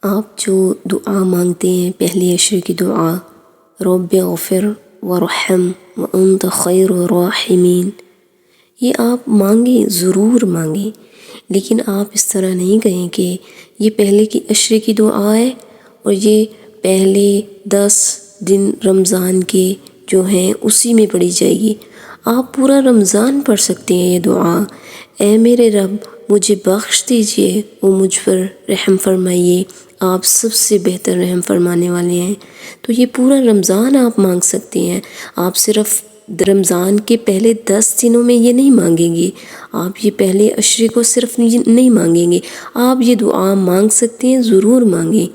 آپ جو دعا مانگتے ہیں پہلے عشرے کی دعا، رب اغفر ورحم وانت خیر الراحمین، یہ آپ مانگیں، ضرور مانگیں، لیکن آپ اس طرح نہیں کہیں کہ یہ پہلے کی عشرے کی دعا ہے اور یہ پہلے 10 دن رمضان کے جو ہیں اسی میں پڑھی جائے گی۔ آپ پورا رمضان پڑھ سکتے ہیں یہ دعا، اے میرے رب مجھے بخش دیجئے، وہ مجھ پر رحم فرمائیے، آپ سب سے بہتر رحم فرمانے والے ہیں۔ تو یہ پورا رمضان آپ مانگ سکتے ہیں، آپ صرف رمضان کے پہلے 10 دنوں میں یہ نہیں مانگیں گے، آپ یہ پہلے عشرے کو صرف نہیں مانگیں گے، آپ یہ دعا مانگ سکتے ہیں، ضرور مانگیں،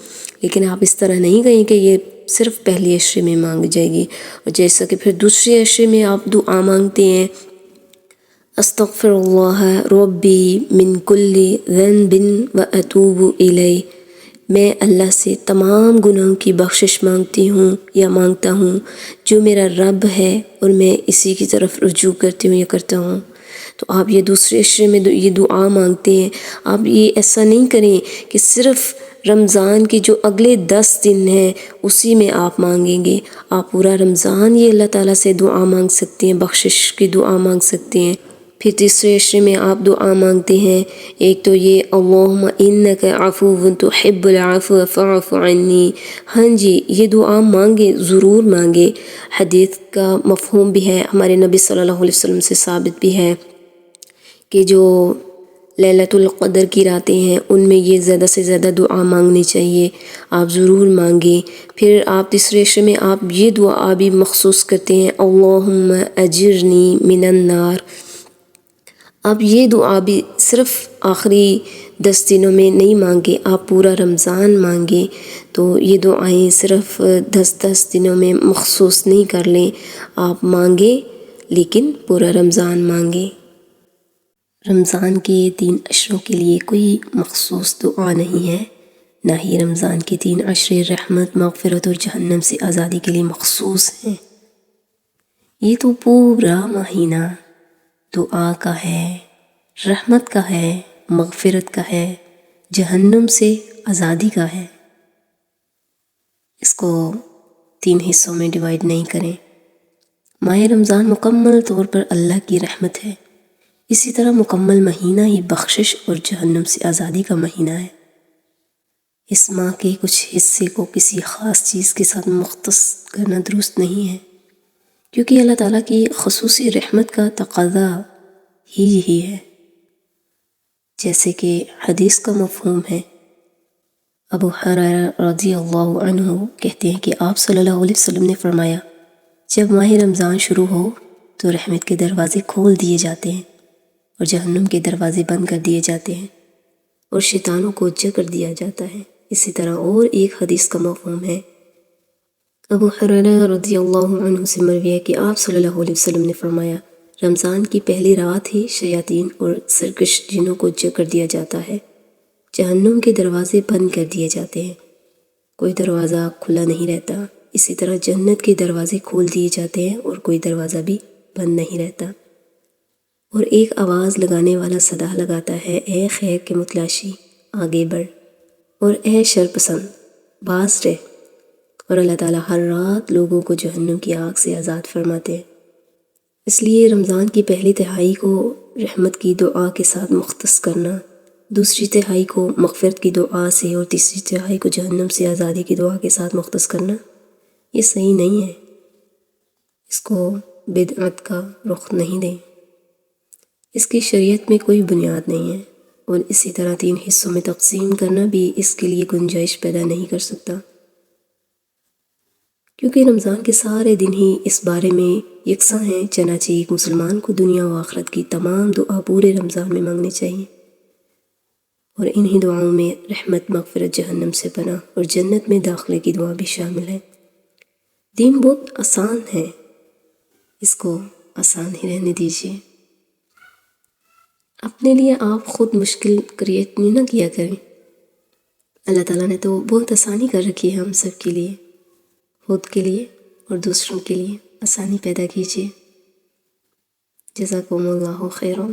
لیکن آپ اس طرح نہیں کہیں کہ یہ صرف پہلے عشرے میں مانگ جائے گی۔ اور جیسا کہ پھر دوسرے عشرے میں آپ دعا مانگتے ہیں، استغفر اللہ ربی من کل ذنب واتوب الیہ، میں اللہ سے تمام گناہوں کی بخشش مانگتی ہوں یا مانگتا ہوں جو میرا رب ہے، اور میں اسی کی طرف رجوع کرتی ہوں یا کرتا ہوں۔ تو آپ یہ دوسرے عشرے میں یہ دعا مانگتے ہیں، آپ یہ ایسا نہیں کریں کہ صرف رمضان کے جو اگلے 10 دن ہیں اسی میں آپ مانگیں گے، آپ پورا رمضان یہ اللہ تعالیٰ سے دعا مانگ سکتے ہیں، بخشش کی دعا مانگ سکتے ہیں۔ پھر تیسرے عشرے میں آپ دعا مانگتے ہیں، ایک تو یہ اللہم انک عفو تحب العفو فاعف عنی، ہاں جی یہ دعا مانگے، ضرور مانگے، حدیث کا مفہوم بھی ہے، ہمارے نبی صلی اللہ علیہ وسلم سے ثابت بھی ہے کہ جو لیلۃ القدر کی راتیں ہیں ان میں یہ زیادہ سے زیادہ دعا مانگنی چاہیے، آپ ضرور مانگیں۔ پھر آپ تیسرے عشرے میں آپ یہ دعا بھی مخصوص کرتے ہیں، اللہم اجرنی من النار، اب یہ دعا بھی صرف آخری 10 دنوں میں نہیں مانگے، آپ پورا رمضان مانگیں۔ تو یہ دعائیں صرف 10 دنوں میں مخصوص نہیں کر لیں، آپ مانگیں لیکن پورا رمضان مانگیں۔ رمضان کے 3 عشروں کے لیے کوئی مخصوص دعا نہیں ہے، نہ ہی رمضان کے 3 عشرے رحمت، مغفرت اور جہنم سے آزادی کے لیے مخصوص ہیں۔ یہ تو پورا مہینہ دعا کا ہے، رحمت کا ہے، مغفرت کا ہے، جہنم سے آزادی کا ہے۔ اس کو 3 حصوں میں ڈیوائیڈ نہیں کریں۔ ماہ رمضان مکمل طور پر اللہ کی رحمت ہے، اسی طرح مکمل مہینہ ہی بخشش اور جہنم سے آزادی کا مہینہ ہے۔ اس ماہ کے کچھ حصے کو کسی خاص چیز کے ساتھ مختص کرنا درست نہیں ہے، کیونکہ اللہ تعالیٰ کی خصوصی رحمت کا تقاضا ہی یہی ہے۔ جیسے کہ حدیث کا مفہوم ہے، ابو ہریرہ رضی اللہ عنہ کہتے ہیں کہ آپ صلی اللہ علیہ وسلم نے فرمایا، جب ماہ رمضان شروع ہو تو رحمت کے دروازے کھول دیے جاتے ہیں اور جہنم کے دروازے بند کر دیے جاتے ہیں اور شیطانوں کو جکڑ دیا جاتا ہے۔ اسی طرح اور ایک حدیث کا مفہوم ہے، ابو ہریرہ رضی اللہ عنہ سے مروی ہے کہ آپ صلی اللہ علیہ وسلم نے فرمایا، رمضان کی پہلی رات ہی شیاطین اور سرکش جنوں کو جکڑ دیا جاتا ہے، جہنم کے دروازے بند کر دیے جاتے ہیں، کوئی دروازہ کھلا نہیں رہتا، اسی طرح جنت کے دروازے کھول دیے جاتے ہیں اور کوئی دروازہ بھی بند نہیں رہتا۔ اور ایک آواز لگانے والا صدا لگاتا ہے، اے خیر کے متلاشی آگے بڑھ، اور اے شر پسند باز رہ۔ اور اللہ تعالیٰ ہر رات لوگوں کو جہنم کی آگ سے آزاد فرماتے ہیں۔ اس لیے رمضان کی پہلی تہائی کو رحمت کی دعا کے ساتھ مختص کرنا، دوسری تہائی کو مغفرت کی دعا سے اور تیسری تہائی کو جہنم سے آزادی کی دعا کے ساتھ مختص کرنا، یہ صحیح نہیں ہے، اس کو بدعت کا رخ نہیں دیں، اس کی شریعت میں کوئی بنیاد نہیں ہے، اور اسی طرح 3 حصوں میں تقسیم کرنا بھی اس کے لیے گنجائش پیدا نہیں کر سکتا، کیونکہ رمضان کے سارے دن ہی اس بارے میں یکساں ہیں۔ چنانچہ ایک مسلمان کو دنیا و آخرت کی تمام دعا پورے رمضان میں مانگنی چاہیے، اور انہی دعاؤں میں رحمت، مغفرت، جہنم سے پناہ اور جنت میں داخلے کی دعا بھی شامل ہے۔ دین بہت آسان ہے، اس کو آسان ہی رہنے دیجیے۔ اپنے لیے آپ خود مشکل کریٹ نہ کیا کریں، اللہ تعالیٰ نے تو بہت آسانی کر رکھی ہے ہم سب کے لیے، خود کے لیے اور دوسروں کے لیے آسانی پیدا کیجیے۔ جزاکم اللہ خیرا۔